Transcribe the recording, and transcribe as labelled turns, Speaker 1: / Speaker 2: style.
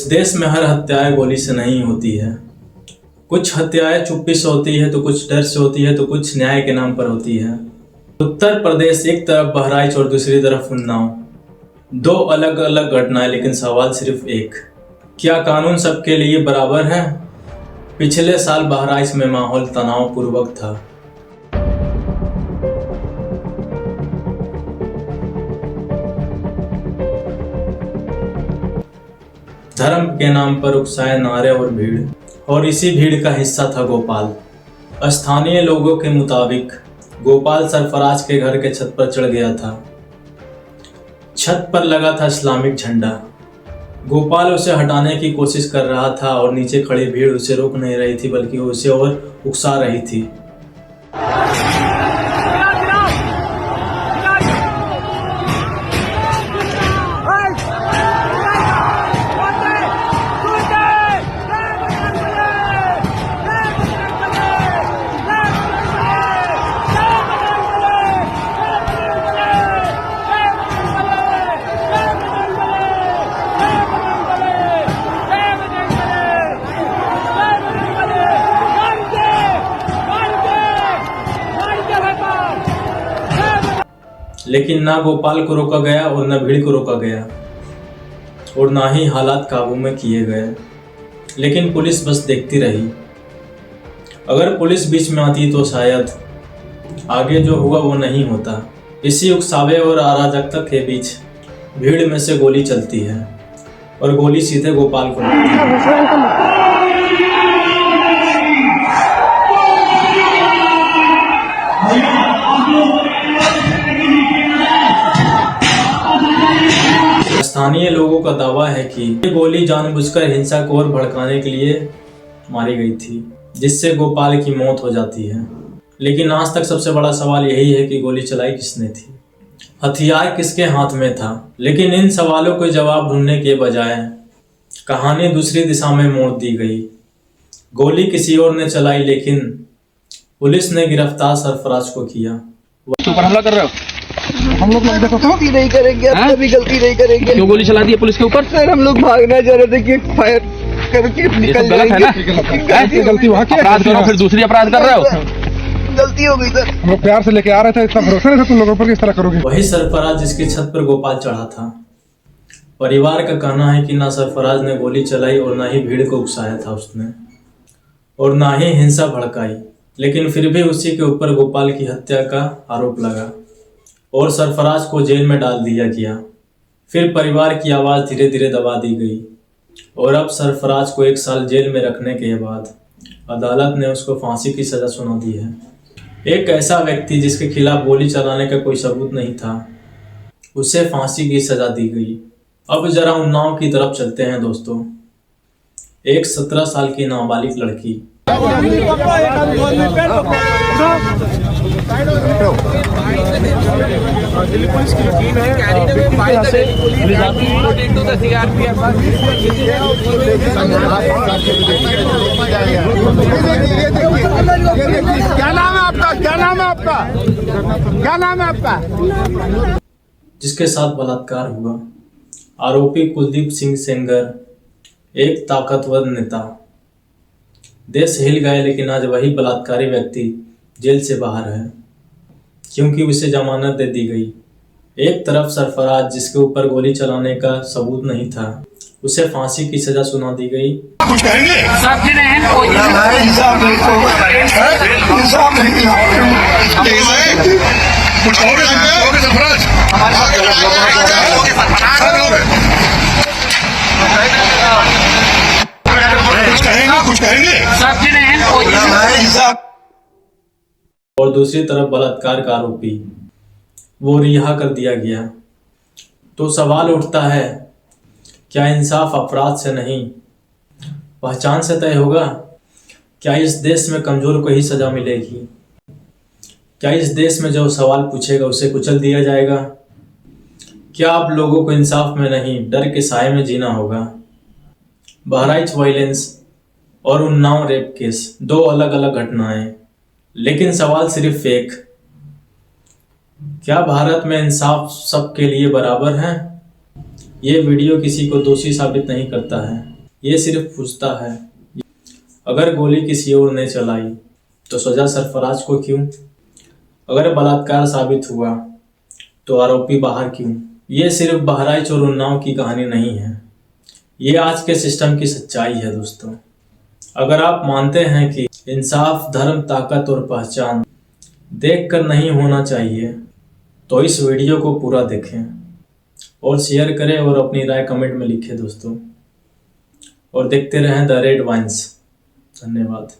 Speaker 1: इस देश में हर हत्याएं गोली से नहीं होती है। कुछ हत्याएं चुप्पी से होती है, तो कुछ डर से होती है, तो कुछ न्याय के नाम पर होती है। उत्तर प्रदेश एक तरफ बहराइच और दूसरी तरफ उन्नाव, दो अलग अलग घटनाएं, लेकिन सवाल सिर्फ एक, क्या कानून सबके लिए बराबर है? पिछले साल बहराइच में माहौल तनावपूर्वक था। धर्म के नाम पर उकसाए नारे और भीड़, और इसी भीड़ का हिस्सा था गोपाल। स्थानीय लोगों के मुताबिक गोपाल सरफराज के घर के छत पर चढ़ गया था। छत पर लगा था इस्लामिक झंडा। गोपाल उसे हटाने की कोशिश कर रहा था और नीचे खड़ी भीड़ उसे रोक नहीं रही थी, बल्कि उसे और उकसा रही थी। लेकिन ना गोपाल को रोका गया और न भीड़ को रोका गया, और ना ही हालात काबू में किए गए। लेकिन पुलिस बस देखती रही। अगर पुलिस बीच में आती तो शायद आगे जो हुआ वो नहीं होता। इसी उकसावे और अराजकता के बीच भीड़ में से गोली चलती है, और गोली सीधे गोपाल को लगती है। स्थानीय लोगों का दावा है कि ये गोली जानबूझकर हिंसा को और भड़काने के लिए मारी गई थी, जिससे गोपाल की मौत हो जाती है। लेकिन आज तक सबसे बड़ा सवाल यही है कि गोली चलाई किसने थी, हथियार किसके हाथ में था। लेकिन इन सवालों के जवाब ढूंढने के बजाय कहानी दूसरी दिशा में मोड़ दी गई। गोली किसी और ने चलाई, लेकिन पुलिस ने गिरफ्तार सरफराज को किया।
Speaker 2: ऊपर हमला कर रहे हो?
Speaker 3: हम लोग देखो गलती नहीं करेंगे, अब कभी गलती नहीं करेंगे।
Speaker 2: क्यों गोली चला दी है पुलिस के ऊपर?
Speaker 3: सर हम लोग भागना चाह रहे थे कि फायर करके निकल
Speaker 2: गलत है ना?
Speaker 3: गलती वहाँ की
Speaker 2: अपराध करो फिर दूसरी अपराध कर रहे हो।
Speaker 3: गलती हो गई सर।
Speaker 4: हम लोग प्यार से लेके आ रहे थे, इतना भरोसा नहीं था तुम लोगों पर, किस तरह करोगे?
Speaker 1: वही सरफराज जिसकी छत पर गोपाल चढ़ा था। परिवार का कहना है कि ना सरफराज ने गोली चलाई और ना ही भीड़ को उकसाया था उसने, और ना ही हिंसा भड़काई। लेकिन फिर भी उसी के ऊपर गोपाल की हत्या का आरोप लगा और सरफराज को जेल में डाल दिया गया। फिर परिवार की आवाज़ धीरे धीरे दबा दी गई, और अब सरफराज को 1 साल जेल में रखने के बाद अदालत ने उसको फांसी की सज़ा सुना दी है। एक ऐसा व्यक्ति जिसके खिलाफ गोली चलाने का कोई सबूत नहीं था, उसे फांसी की सज़ा दी गई। अब जरा उन्नाव की तरफ चलते हैं दोस्तों। एक 17 साल की नाबालिग लड़की
Speaker 5: दिल्ली पुलिस की टीम है क्या नाम है आपका? क्या नाम है आपका? क्या नाम है आपका?
Speaker 1: जिसके साथ बलात्कार हुआ। आरोपी कुलदीप सिंह सेंगर एक ताकतवर नेता। देश हिल गए, लेकिन आज वही बलात्कारी व्यक्ति जेल से बाहर है, क्योंकि उसे जमानत दे दी गई। एक तरफ सरफराज जिसके ऊपर गोली चलाने का सबूत नहीं था, उसे फांसी की सजा सुना दी गई।
Speaker 5: कुछ कहेंगे? कुछ
Speaker 1: और दूसरी तरफ बलात्कार का आरोपी वो रिहा कर दिया गया। तो सवाल उठता है, क्या इंसाफ अपराध से नहीं पहचान से तय होगा? क्या इस देश में कमजोर को ही सजा मिलेगी? क्या इस देश में जो सवाल पूछेगा उसे कुचल दिया जाएगा? क्या आप लोगों को इंसाफ में नहीं, डर के साए में जीना होगा? बहराइच वायलेंस और उन्नाव रेप केस, 2 अलग अलग घटनाएं, लेकिन सवाल सिर्फ एक, क्या भारत में इंसाफ सबके लिए बराबर है? ये वीडियो किसी को दोषी साबित नहीं करता है, ये सिर्फ पूछता है, अगर गोली किसी और ने चलाई तो सजा सरफराज को क्यों? अगर बलात्कार साबित हुआ तो आरोपी बाहर क्यों? ये सिर्फ बहराइच और उन्नाव की कहानी नहीं है, ये आज के सिस्टम की सच्चाई है दोस्तों। अगर आप मानते हैं कि इंसाफ, धर्म, ताकत और पहचान देखकर नहीं होना चाहिए तो इस वीडियो को पूरा देखें और शेयर करें और अपनी राय कमेंट में लिखें दोस्तों। और देखते रहें द रेड वाइन्स। धन्यवाद।